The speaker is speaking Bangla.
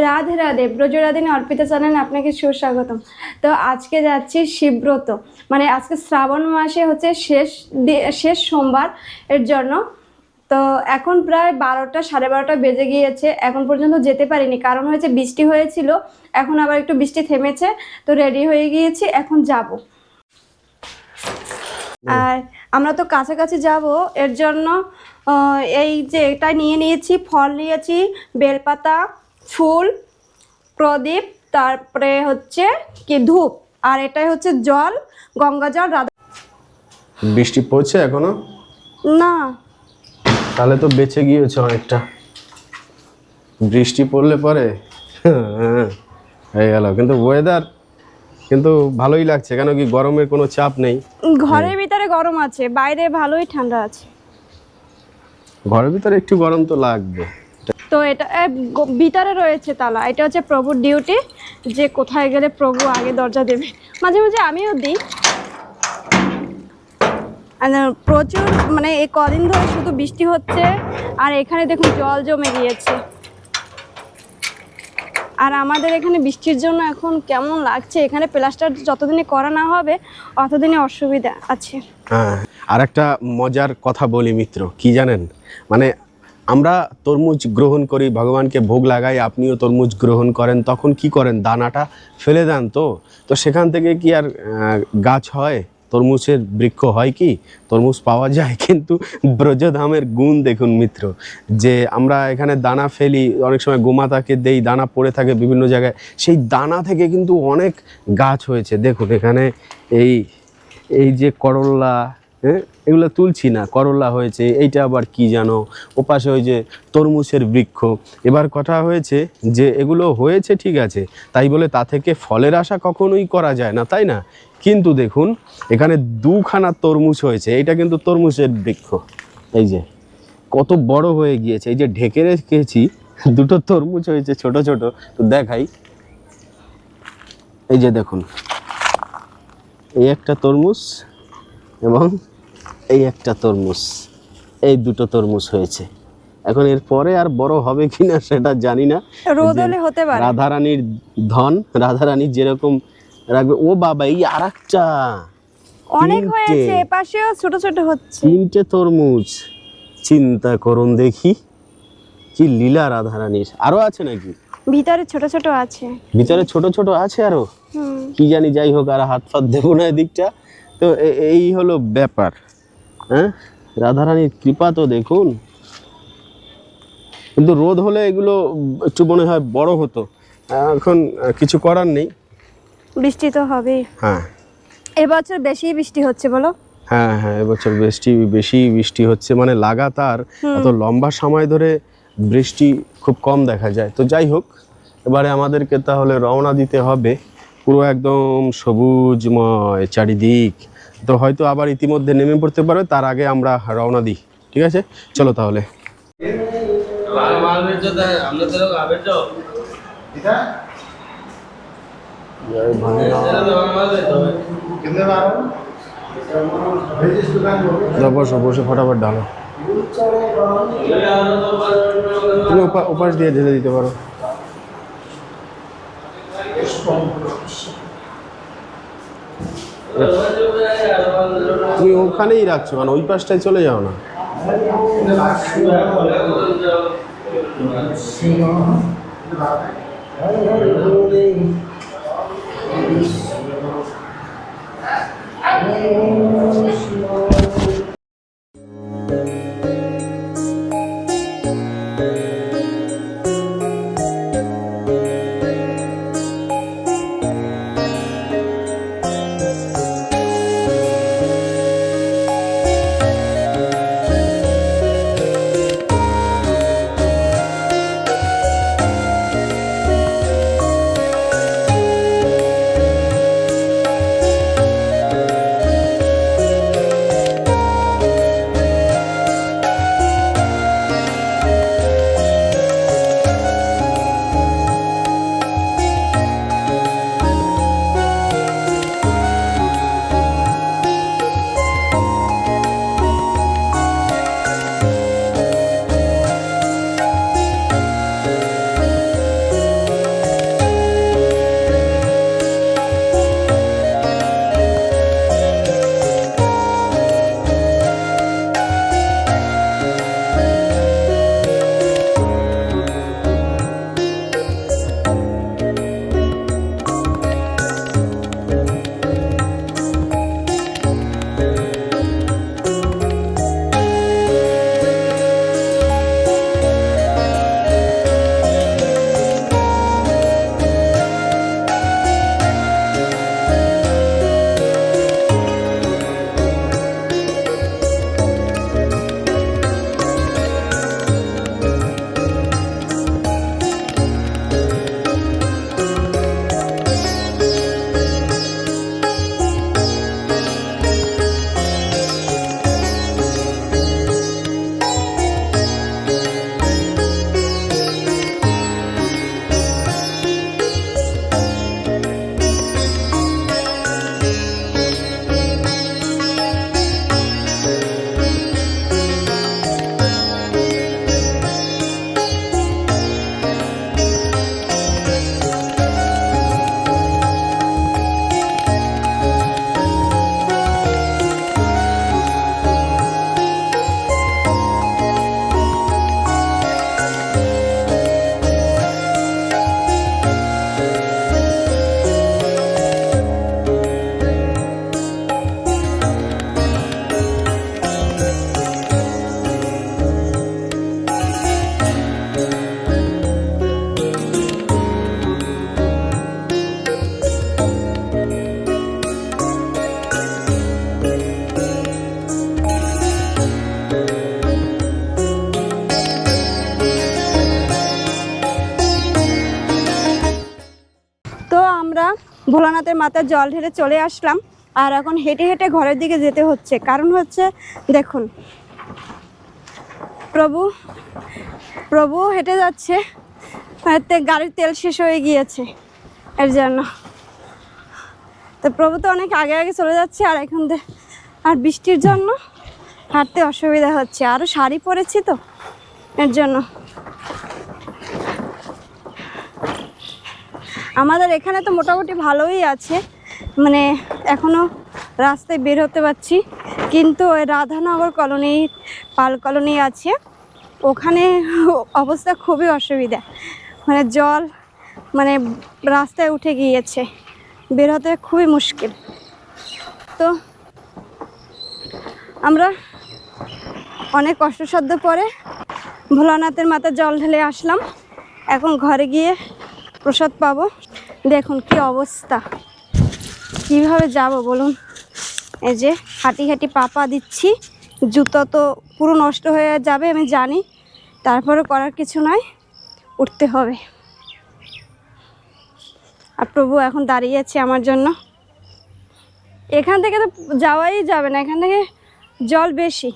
রাধে রাধে, ব্রজরাধিনী অর্পিতা চ্যানেলে আপনাকে সুস্বাগতম। তো আজকে যাচ্ছি শিবব্রত, মানে আজকে শ্রাবণ মাসে হচ্ছে শেষ সোমবার এর জন্য। তো এখন প্রায় 12টা 12:30 বেজে গিয়েছে, এখন পর্যন্ত যেতে পারিনি, কারণ হয়েছে বৃষ্টি হয়েছিল, এখন আবার একটু বৃষ্টি থেমেছে, তো রেডি হয়ে গিয়েছি, এখন যাব। আর আমরা তো কাছাকাছি যাব, এর জন্য এই যে এটা নিয়ে নিয়েছি, ফল নিয়েছি, বেলপাতা, ফুল, প্রদীপ, তারপরে হচ্ছে কি ধূপ, আর এটাই হচ্ছে জল, গঙ্গা জল। বৃষ্টি পড়ছে এখনো না, তাহলে তো বেঁচে গিয়েছে অনেকটা। বৃষ্টি পড়লে পরে হয়ে গেল, কিন্তু ওয়েদার কিন্তু ভালোই লাগছে, কেন কি গরমের কোনো চাপ নেই। ঘরের ভিতরে গরম আছে, বাইরে ভালোই ঠান্ডা আছে। ঘরের ভিতরে একটু গরম তো লাগবে। তো এটা ভিতরে রয়েছে তালা, এটা হচ্ছে প্রভুর ডিউটি, যে কোথায় গেলে প্রভু আগে দরজা দেবে। মাঝে মাঝে আমিও দিই। প্রচুর, মানে এই কদিন ধরে শুধু বৃষ্টি হচ্ছে, আর এখানে দেখুন জল জমে গিয়েছে। আর আমাদের এখানে বৃষ্টির জন্য এখন কেমন লাগছে, এখানে প্লাস্টার যতদিনে করা না হবে অতদিনে অসুবিধা আছে। হ্যাঁ, আর একটা মজার কথা বলি মিত্র, কি জানেন, মানে আমরা তরমুজ গ্রহণ করি, ভগবানকে ভোগ লাগাই, আপনিও তরমুজ গ্রহণ করেন, তখন কি করেন, দানাটা ফেলে দেন। তো সেখান থেকে কি আর গাছ হয়, তরমুজের বৃক্ষ হয় কি, তরমুজ পাওয়া যায়? কিন্তু ব্রজধামের গুণ দেখুন মিত্র, যে আমরা এখানে দানা ফেলি, অনেক সময় গোমাতাকে দেই, দানা পড়ে থাকে বিভিন্ন জায়গায়, সেই দানা থেকে কিন্তু অনেক গাছ হয়েছে। দেখুন এখানে এই যে করল্লা, হ্যাঁ এগুলো তুলছি না, করল্লা হয়েছে, এইটা আবার কি জানো, ওপাশে ওই যে তরমুজের বৃক্ষ। এবার কথা হয়েছে যে এগুলো হয়েছে ঠিক আছে, তাই বলে তা থেকে ফলের আশা কখনোই করা যায় না, তাই না? কিন্তু দেখুন এখানে দুখানা তরমুজ হয়েছে, এইটা কিন্তু তরমুজের বৃক্ষ, এই যে কত বড় হয়ে গিয়েছে, এই যে ঢেকে রেখেছি, দুটো তরমুজ হয়েছে ছোট ছোট। তো দেখাই, এই যে দেখুন, এই একটা তরমুজ এবং এই একটা তরমুজ, এই দুটো তরমুজ হয়েছে। এখন এর পরে আর বড় হবে কিনা সেটা জানি না, রোদ হলে হতে পারে। রাধারানীর ধন, রাধারানী যেরকম রাখবে। ও বাবা, এই আরেকটা অনেক হয়েছে, এপাশেও ছোট ছোট হচ্ছে, 3টে তরমুজ। চিন্তা করুন দেখি, কি লীলা রাধারানীর। আরো আছে নাকি ভিতরে ছোট ছোট আছে? ভিতরে ছোট ছোট আছে আরো, কি জানি, যাই হোক, আর হাত ফাত দেবো না এদিকটা। তো এই হলো ব্যাপার। হ্যাঁ, রাধারানীর কৃপা তো দেখুন। কিন্তু রোদ হলে এগুলো একটু মনে হয় বড় হতো, এখন কিছু করার নেই। বৃষ্টি তো হবেই। হ্যাঁ, এবছর বেশি বৃষ্টি হচ্ছে বলো। হ্যাঁ হ্যাঁ, এবছর বেশি বৃষ্টি হচ্ছে, মানে লাগাতার এত লম্বা সময় ধরে বৃষ্টি খুব কম দেখা যায়। তো যাই হোক, এবারে আমাদেরকে তাহলে রওনা দিতে হবে, পুরো একদম সবুজময় চারিদিক। তো হয়তো আবার ইতিমধ্যে নেমে পড়তে পারবে, তার আগে আমরা রওনা দিই। ঠিক আছে, চলো তাহলে। বসো বসে ফটাফট ঢালো, তুমি উপাস দিয়ে ঢেলে দিতে পারো। তুমি ওখানেই রাখছো, মানে ওই পাশটায় চলে যাও না। আমরা ভোলানাথের মাথায় জল ঢেলে চলে আসলাম, আর এখন হেঁটে হেঁটে ঘরের দিকে যেতে হচ্ছে। কারণ হচ্ছে দেখুন, প্রভু হেঁটে যাচ্ছে, গাড়ির তেল শেষ হয়ে গিয়েছে এর জন্য। তো প্রভু তো অনেক আগে আগে চলে যাচ্ছে, আর এখন আর বৃষ্টির জন্য হাঁটতে অসুবিধা হচ্ছে। আরও শাড়ি পরেছি তো এর জন্য। আমাদের এখানে তো মোটামুটি ভালোই আছে, মানে এখনও রাস্তায় বের হতে পারছি। কিন্তু ওই রাধানগর কলোনি, পাল কলোনি আছে, ওখানে অবস্থা খুবই অসুবিধা। মানে জল মানে রাস্তায় উঠে গিয়েছে, বের হতে খুবই মুশকিল। তো আমরা অনেক কষ্টসাধ্য পরে ভোলানাথের মাথায় জল ঢেলে আসলাম। এখন ঘরে গিয়ে প্রসাদ পাবো। দেখুন কি অবস্থা, কিভাবে যাব বলুন। এই যে হাঁটি হাঁটি পা দিচ্ছি, জুতো তো পুরো নষ্ট হয়ে যাবে আমি জানি, তারপরে করার কিছু নয়, উঠতে হবে। আর প্রভু এখন দাঁড়িয়ে আছে আমার জন্য। এখান থেকে তো যাওয়াই যাবে না, এখান থেকে জল বেশি।